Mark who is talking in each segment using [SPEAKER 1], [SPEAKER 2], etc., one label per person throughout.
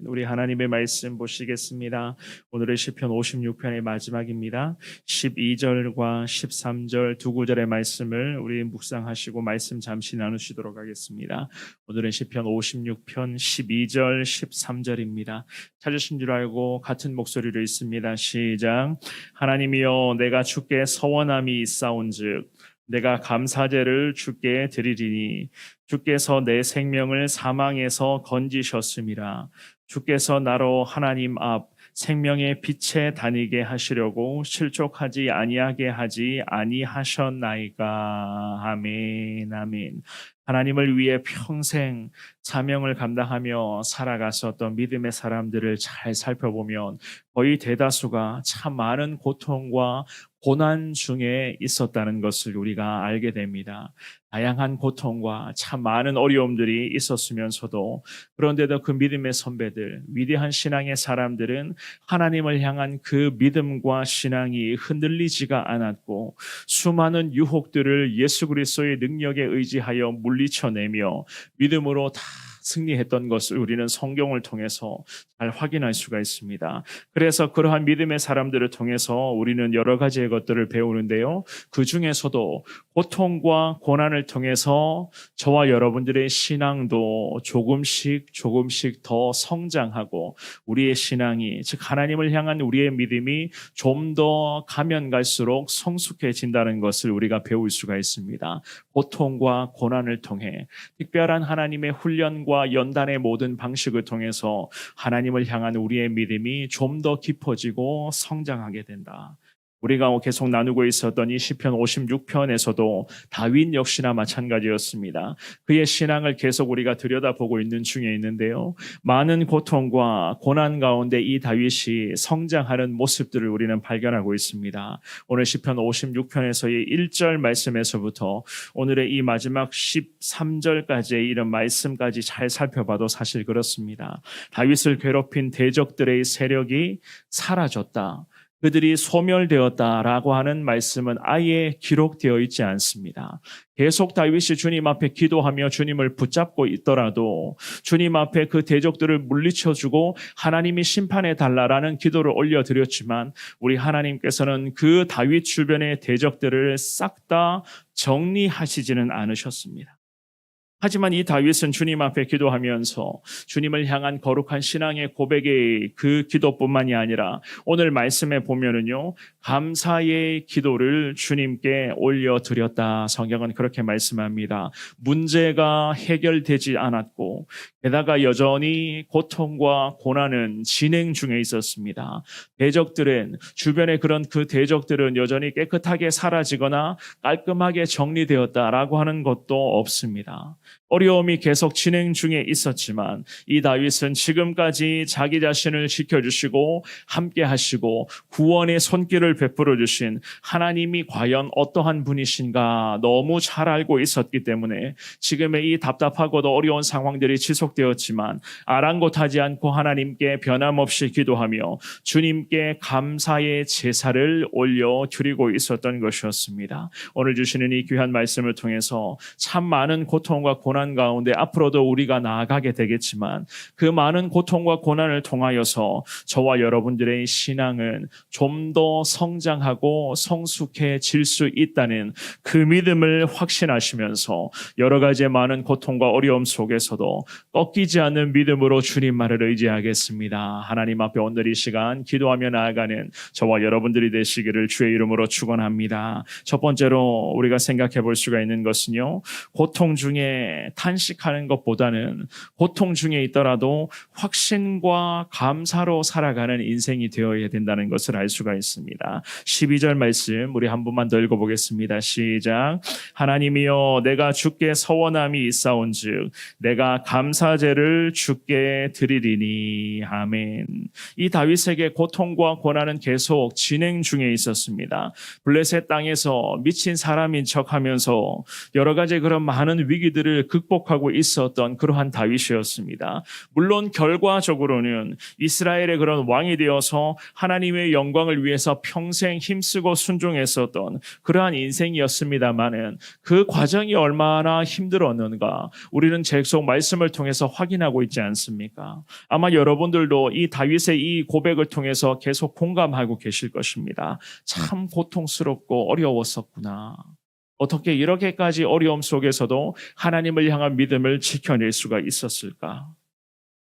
[SPEAKER 1] 우리 하나님의 말씀 보시겠습니다. 오늘의 시편 56편의 마지막입니다. 12절과 13절 두 구절의 말씀을 우리 묵상하시고 말씀 잠시 나누시도록 하겠습니다. 오늘의 시편 56편 12절 13절입니다. 찾으신 줄 알고 같은 목소리로 읽습니다. 시작. 하나님이여 내가 주께 서원함이 있사온즉 내가 감사제를 주께 드리리니 주께서 내 생명을 사망에서 건지셨음이라. 주께서 나로 하나님 앞 생명의 빛에 다니게 하시려고 실족하지 아니하게 하지 아니하셨나이까. 아멘. 아멘. 하나님을 위해 평생 사명을 감당하며 살아갔었던 믿음의 사람들을 잘 살펴보면 거의 대다수가 참 많은 고통과 고난 중에 있었다는 것을 우리가 알게 됩니다. 다양한 고통과 참 많은 어려움들이 있었으면서도 그런데도 그 믿음의 선배들, 위대한 신앙의 사람들은 하나님을 향한 그 믿음과 신앙이 흔들리지가 않았고 수많은 유혹들을 예수 그리스도의 능력에 의지하여 물리쳐내며 믿음으로 다 승리했던 것을 우리는 성경을 통해서 잘 확인할 수가 있습니다. 그래서 그러한 믿음의 사람들을 통해서 우리는 여러 가지의 것들을 배우는데요. 그 중에서도 고통과 고난을 통해서 저와 여러분들의 신앙도 조금씩 더 성장하고 우리의 신앙이, 즉 하나님을 향한 우리의 믿음이 좀 더 가면 갈수록 성숙해진다는 것을 우리가 배울 수가 있습니다. 고통과 고난을 통해 특별한 하나님의 훈련과 연단의 모든 방식을 통해서 하나님을 향한 우리의 믿음이 좀 더 깊어지고 성장하게 된다. 우리가 계속 나누고 있었던 이 시편 56편에서도 다윗 역시나 마찬가지였습니다. 그의 신앙을 계속 우리가 들여다보고 있는 중에 있는데요. 많은 고통과 고난 가운데 이 다윗이 성장하는 모습들을 우리는 발견하고 있습니다. 오늘 시편 56편에서의 1절 말씀에서부터 오늘의 이 마지막 13절까지의 이런 말씀까지 잘 살펴봐도 사실 그렇습니다. 다윗을 괴롭힌 대적들의 세력이 사라졌다. 그들이 소멸되었다라고 하는 말씀은 아예 기록되어 있지 않습니다. 계속 다윗이 주님 앞에 기도하며 주님을 붙잡고 있더라도 주님 앞에 그 대적들을 물리쳐주고 하나님이 심판해달라라는 기도를 올려드렸지만 우리 하나님께서는 그 다윗 주변의 대적들을 싹 다 정리하시지는 않으셨습니다. 하지만 이 다윗은 주님 앞에 기도하면서 주님을 향한 거룩한 신앙의 고백의 그 기도뿐만이 아니라 오늘 말씀에 보면은요, 감사의 기도를 주님께 올려드렸다. 성경은 그렇게 말씀합니다. 문제가 해결되지 않았고 게다가 여전히 고통과 고난은 진행 중에 있었습니다. 대적들은, 주변의 그런 그 대적들은 여전히 깨끗하게 사라지거나 깔끔하게 정리되었다라고 하는 것도 없습니다. 어려움이 계속 진행 중에 있었지만 이 다윗은 지금까지 자기 자신을 지켜주시고 함께 하시고 구원의 손길을 베풀어 주신 하나님이 과연 어떠한 분이신가 너무 잘 알고 있었기 때문에 지금의 이 답답하고도 어려운 상황들이 지속되었지만 아랑곳하지 않고 하나님께 변함없이 기도하며 주님께 감사의 제사를 올려드리고 있었던 것이었습니다. 오늘 주시는 이 귀한 말씀을 통해서 참 많은 고통과 고난 가운데 앞으로도 우리가 나아가게 되겠지만 그 많은 고통과 고난을 통하여서 저와 여러분들의 신앙은 좀 더 성장하고 성숙해질 수 있다는 그 믿음을 확신하시면서 여러 가지의 많은 고통과 어려움 속에서도 꺾이지 않는 믿음으로 주님만을 의지하겠습니다. 하나님 앞에 오늘 이 시간 기도하며 나아가는 저와 여러분들이 되시기를 주의 이름으로 축원합니다. 첫 번째로 우리가 생각해 볼 수가 있는 것은요, 고통 중에 탄식하는 것보다는 고통 중에 있더라도 확신과 감사로 살아가는 인생이 되어야 된다는 것을 알 수가 있습니다. 12절 말씀 우리 한 번만 더 읽어보겠습니다. 시작. 하나님이여 내가 주께 서원함이 있사온즉 내가 감사제를 주께 드리리니. 아멘. 이 다윗에게 고통과 고난은 계속 진행 중에 있었습니다. 블레셋 땅에서 미친 사람인 척하면서 여러 가지 그런 많은 위기들을 극복하고 있었던 그러한 다윗이었습니다. 물론 결과적으로는 이스라엘의 그런 왕이 되어서 하나님의 영광을 위해서 평생 힘쓰고 순종했었던 그러한 인생이었습니다마는 그 과정이 얼마나 힘들었는가 우리는 계속 말씀을 통해서 확인하고 있지 않습니까? 아마 여러분들도 이 다윗의 이 고백을 통해서 계속 공감하고 계실 것입니다. 참 고통스럽고 어려웠었구나. 어떻게 이렇게까지 어려움 속에서도 하나님을 향한 믿음을 지켜낼 수가 있었을까?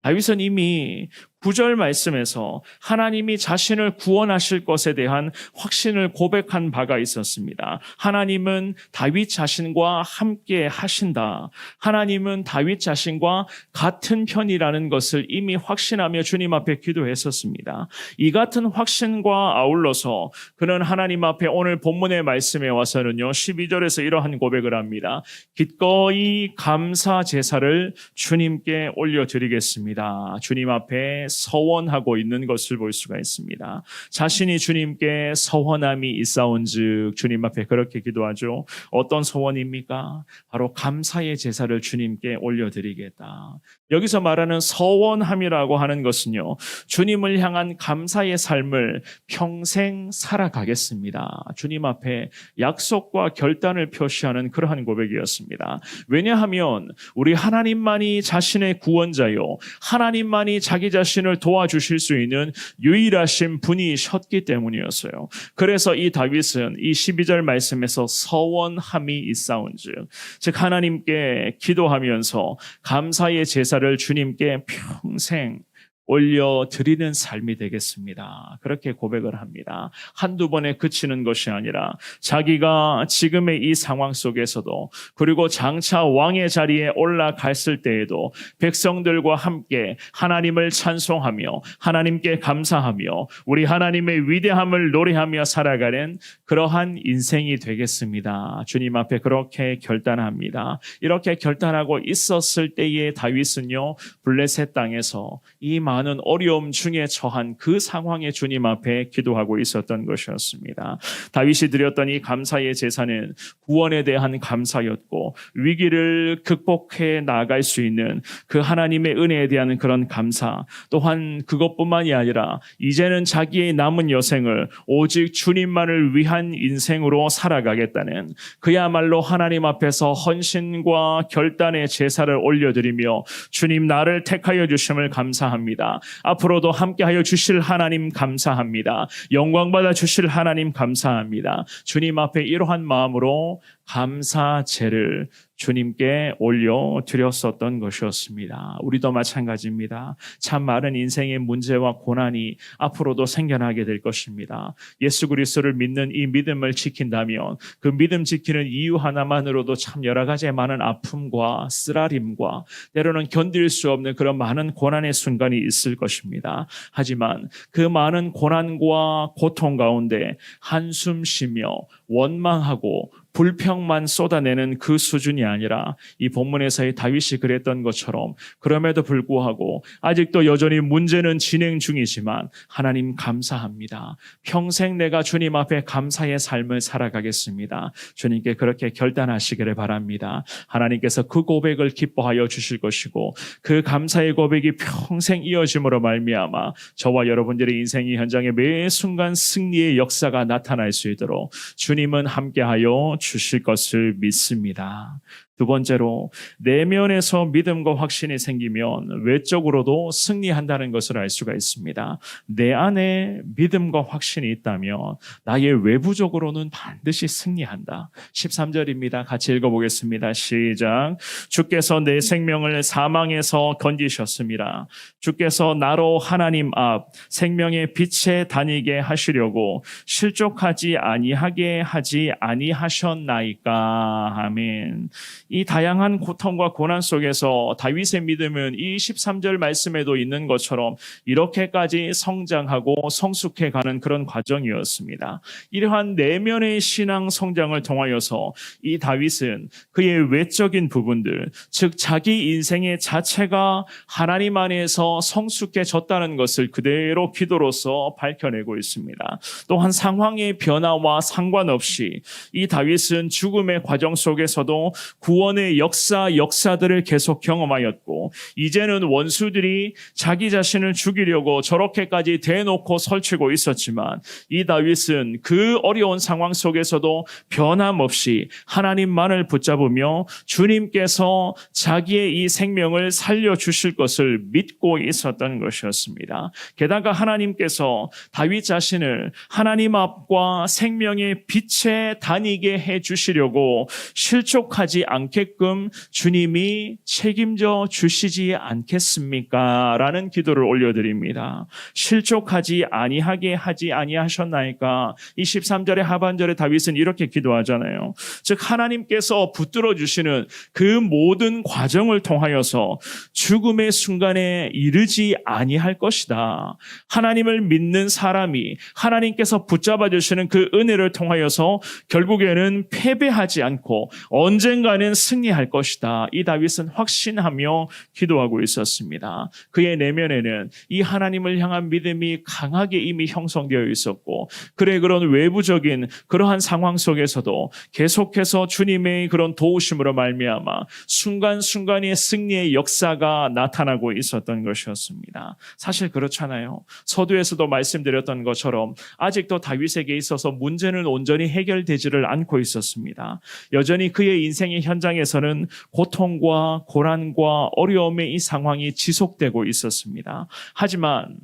[SPEAKER 1] 다윗은 이미 9절 말씀에서 하나님이 자신을 구원하실 것에 대한 확신을 고백한 바가 있었습니다. 하나님은 다윗 자신과 함께 하신다. 하나님은 다윗 자신과 같은 편이라는 것을 이미 확신하며 주님 앞에 기도했었습니다. 이 같은 확신과 아울러서 그는 하나님 앞에 오늘 본문의 말씀에 와서는요 12절에서 이러한 고백을 합니다. 기꺼이 감사 제사를 주님께 올려드리겠습니다. 주님 앞에 서원하고 있는 것을 볼 수가 있습니다. 자신이 주님께 서원함이 있사온즉 주님 앞에 그렇게 기도하죠. 어떤 서원입니까? 바로 감사의 제사를 주님께 올려드리겠다. 여기서 말하는 서원함이라고 하는 것은요, 주님을 향한 감사의 삶을 평생 살아가겠습니다. 주님 앞에 약속과 결단을 표시하는 그러한 고백이었습니다. 왜냐하면 우리 하나님만이 자신의 구원자요, 하나님만이 자기 자신을 도와주실 수 있는 유일하신 분이셨기 때문이었어요. 그래서 이 다윗은 이 12절 말씀에서 서원함이 있사온즉, 즉 하나님께 기도하면서 감사의 제사를 주님께 평생 올려드리는 삶이 되겠습니다. 그렇게 고백을 합니다. 한두 번에 그치는 것이 아니라 자기가 지금의 이 상황 속에서도 그리고 장차 왕의 자리에 올라갔을 때에도 백성들과 함께 하나님을 찬송하며 하나님께 감사하며 우리 하나님의 위대함을 노래하며 살아가는 그러한 인생이 되겠습니다. 주님 앞에 그렇게 결단합니다. 이렇게 결단하고 있었을 때에 다윗은요 블레셋 땅에서 이 많은 어려움 중에 처한 그 상황에 주님 앞에 기도하고 있었던 것이었습니다. 다윗이 드렸던 이 감사의 제사는 구원에 대한 감사였고 위기를 극복해 나아갈 수 있는 그 하나님의 은혜에 대한 그런 감사, 또한 그것뿐만이 아니라 이제는 자기의 남은 여생을 오직 주님만을 위한 인생으로 살아가겠다는 그야말로 하나님 앞에서 헌신과 결단의 제사를 올려드리며 주님 나를 택하여 주심을 감사합니다. 앞으로도 함께하여 주실 하나님 감사합니다. 영광받아 주실 하나님 감사합니다. 주님 앞에 이러한 마음으로 감사제를 주님께 올려드렸었던 것이었습니다. 우리도 마찬가지입니다. 참 많은 인생의 문제와 고난이 앞으로도 생겨나게 될 것입니다. 예수 그리스도를 믿는 이 믿음을 지킨다면 그 믿음 지키는 이유 하나만으로도 참 여러 가지의 많은 아픔과 쓰라림과 때로는 견딜 수 없는 그런 많은 고난의 순간이 있을 것입니다. 하지만 그 많은 고난과 고통 가운데 한숨 쉬며 원망하고 불평만 쏟아내는 그 수준이 아니라 이 본문에서의 다윗이 그랬던 것처럼 그럼에도 불구하고 아직도 여전히 문제는 진행 중이지만 하나님 감사합니다. 평생 내가 주님 앞에 감사의 삶을 살아가겠습니다. 주님께 그렇게 결단하시기를 바랍니다. 하나님께서 그 고백을 기뻐하여 주실 것이고 그 감사의 고백이 평생 이어짐으로 말미암아 저와 여러분들의 인생의 현장에 매 순간 승리의 역사가 나타날 수 있도록 주님은 함께하여 주실 것을 믿습니다. 두 번째로 내면에서 믿음과 확신이 생기면 외적으로도 승리한다는 것을 알 수가 있습니다. 내 안에 믿음과 확신이 있다면 나의 외부적으로는 반드시 승리한다. 13절입니다. 같이 읽어보겠습니다. 시작. 주께서 내 생명을 사망에서 건지셨습니다. 주께서 나로 하나님 앞 생명의 빛에 다니게 하시려고 실족하지 아니하게 하지 아니하셨나이까. 아멘. 이 다양한 고통과 고난 속에서 다윗의 믿음은 이 13절 말씀에도 있는 것처럼 이렇게까지 성장하고 성숙해가는 그런 과정이었습니다. 이러한 내면의 신앙 성장을 통하여서 이 다윗은 그의 외적인 부분들, 즉 자기 인생의 자체가 하나님 안에서 성숙해졌다는 것을 그대로 기도로서 밝혀내고 있습니다. 또한 상황의 변화와 상관없이 이 다윗은 죽음의 과정 속에서도 구원의 역사들을 계속 경험하였고 이제는 원수들이 자기 자신을 죽이려고 저렇게까지 대놓고 설치고 있었지만 이 다윗은 그 어려운 상황 속에서도 변함없이 하나님만을 붙잡으며 주님께서 자기의 이 생명을 살려주실 것을 믿고 있었던 것이었습니다. 게다가 하나님께서 다윗 자신을 하나님 앞과 생명의 빛에 다니게 해주시려고 실족하지 않게끔 주님이 책임져 주시지 않겠습니까? 라는 기도를 올려드립니다. 실족하지 아니하게 하지 아니하셨나이까? 이 13절의 하반절에 다윗은 이렇게 기도하잖아요. 즉 하나님께서 붙들어 주시는 그 모든 과정을 통하여서 죽음의 순간에 이르지 아니할 것이다. 하나님을 믿는 사람이 하나님께서 붙잡아 주시는 그 은혜를 통하여서 결국에는 패배하지 않고 언젠가는 승리할 것이다. 이 다윗은 확신하며 기도하고 있었습니다. 그의 내면에는 이 하나님을 향한 믿음이 강하게 이미 형성되어 있었고 그런 외부적인 그러한 상황 속에서도 계속해서 주님의 그런 도우심으로 말미암아 순간순간의 승리의 역사가 나타나고 있었던 것이었습니다. 사실 그렇잖아요. 서두에서도 말씀드렸던 것처럼 아직도 다윗에게 있어서 문제는 온전히 해결되지를 않고 있었습니다. 여전히 그의 인생의 현장에서는 고통과 고난과 어려움의 이 상황이 지속되고 있었습니다. 하지만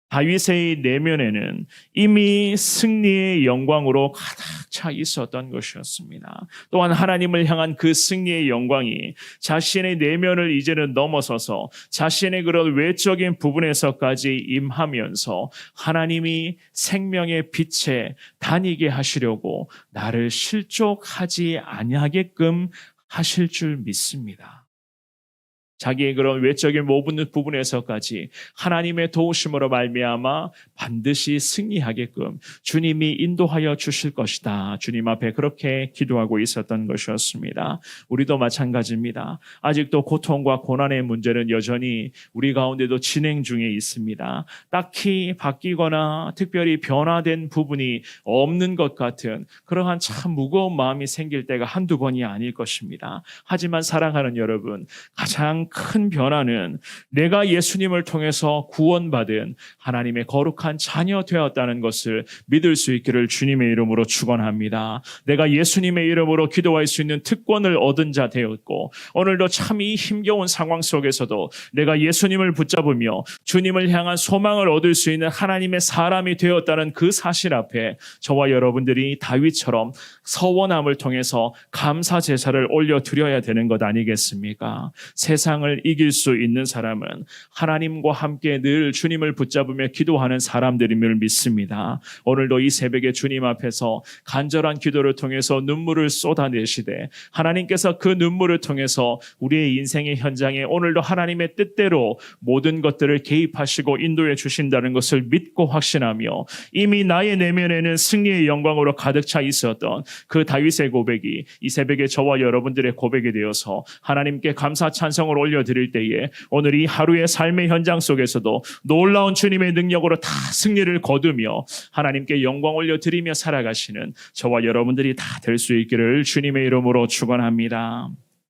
[SPEAKER 1] 다윗의 내면에는 이미 승리의 영광으로 가득 차 있었던 것이었습니다. 또한 하나님을 향한 그 승리의 영광이 자신의 내면을 이제는 넘어서서 자신의 그런 외적인 부분에서까지 임하면서 하나님이 생명의 빛에 다니게 하시려고 나를 실족하지 아니하게끔 하실 줄 믿습니다. 자기의 그런 외적인 모든 부분에서까지 하나님의 도우심으로 말미암아 반드시 승리하게끔 주님이 인도하여 주실 것이다. 주님 앞에 그렇게 기도하고 있었던 것이었습니다. 우리도 마찬가지입니다. 아직도 고통과 고난의 문제는 여전히 우리 가운데도 진행 중에 있습니다. 딱히 바뀌거나 특별히 변화된 부분이 없는 것 같은 그러한 참 무거운 마음이 생길 때가 한두 번이 아닐 것입니다. 하지만 사랑하는 여러분, 가장 큰 변화는 내가 예수님을 통해서 구원받은 하나님의 거룩한 자녀 되었다는 것을 믿을 수 있기를 주님의 이름으로 축원합니다. 내가 예수님의 이름으로 기도할 수 있는 특권을 얻은 자 되었고 오늘도 참 이 힘겨운 상황 속에서도 내가 예수님을 붙잡으며 주님을 향한 소망을 얻을 수 있는 하나님의 사람이 되었다는 그 사실 앞에 저와 여러분들이 다윗처럼 서원함을 통해서 감사 제사를 올려드려야 되는 것 아니겠습니까? 세상을 이길 수 있는 사람은 하나님과 함께 늘 주님을 붙잡으며 기도하는 사람들임을 믿습니다. 오늘도 이 새벽에 주님 앞에서 간절한 기도를 통해서 눈물을 쏟아내시되 하나님께서 그 눈물을 통해서 우리의 인생의 현장에 오늘도 하나님의 뜻대로 모든 것들을 개입하시고 인도해 주신다는 것을 믿고 확신하며 이미 나의 내면에는 승리의 영광으로 가득 차 있었던 그 다윗의 고백이 이 새벽에 저와 여러분들의 고백이 되어서 하나님께 감사 찬송을 올려드릴 때에 오늘 이 하루의 삶의 현장 속에서도 놀라운 주님의 능력으로 다 승리를 거두며 하나님께 영광 올려드리며 살아가시는 저와 여러분들이 다 될 수 있기를 주님의 이름으로 축원합니다.